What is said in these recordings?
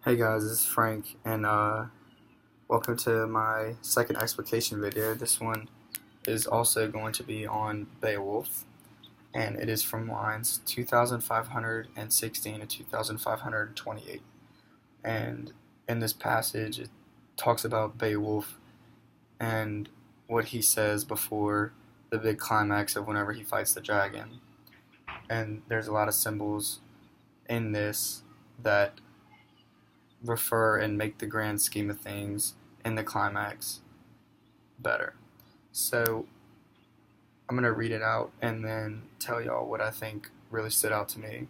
Hey guys, this is Frank, and welcome to my second explication video. This one is also going to be on Beowulf, and it is from lines 2516 to 2528. And in this passage, it talks about Beowulf and what he says before the big climax of whenever he fights the dragon. And there's a lot of symbols in this that refer and make the grand scheme of things in the climax better. So I'm going to read it out and then tell y'all what I think really stood out to me.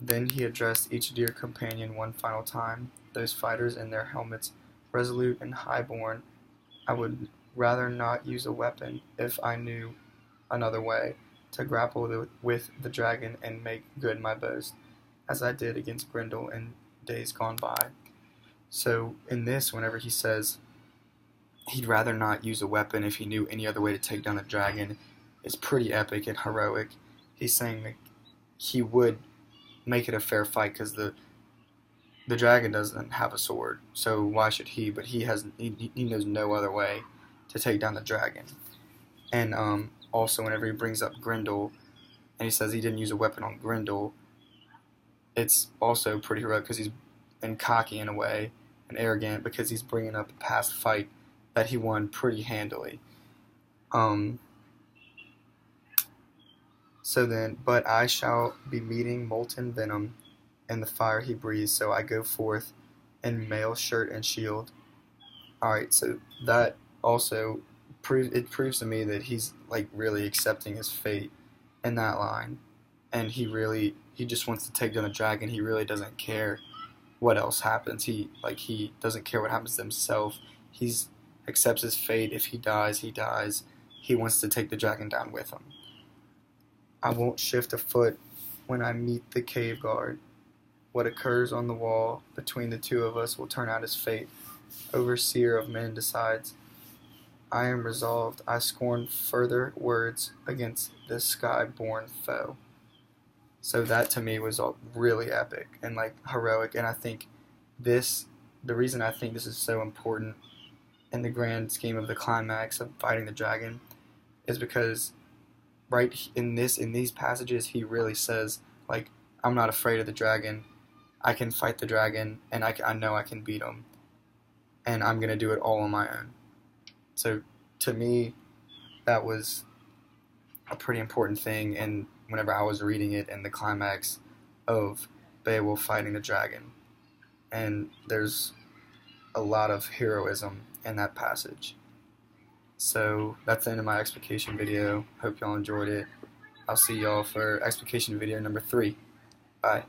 Then he addressed each dear companion one final time, those fighters in their helmets, resolute and high-born. I would rather not use a weapon if I knew another way to grapple with the dragon and make good my boast, as I did against Grendel in days gone by. So in this, whenever he says he'd rather not use a weapon if he knew any other way to take down the dragon, it's pretty epic and heroic. He's saying that he would make it a fair fight because the dragon doesn't have a sword, so why should he? But he knows no other way to take down the dragon. And also, whenever he brings up Grendel and he says he didn't use a weapon on Grendel, it's also pretty heroic because he's cocky in a way and arrogant because he's bringing up a past fight that he won pretty handily. But I shall be meeting molten venom in the fire he breathes, so I go forth in mail, shirt, and shield. Alright, so that also proves to me that he's like really accepting his fate in that line. And he just wants to take down the dragon. He really doesn't care what else happens. He doesn't care what happens to himself. He accepts his fate. If he dies, he dies. He wants to take the dragon down with him. I won't shift a foot when I meet the cave guard. What occurs on the wall between the two of us will turn out his fate. Overseer of men decides. I am resolved. I scorn further words against this sky-born foe. So that to me was really epic and like heroic, and I think the reason I think this is so important in the grand scheme of the climax of fighting the dragon is because right in these passages he really says, like, I'm not afraid of the dragon, I can fight the dragon, and I know I can beat him, and I'm going to do it all on my own. So to me, that was a pretty important thing, and whenever I was reading it in the climax of Beowulf fighting the dragon. And there's a lot of heroism in that passage. So that's the end of my explication video. Hope y'all enjoyed it. I'll see y'all for explication video number 3. Bye.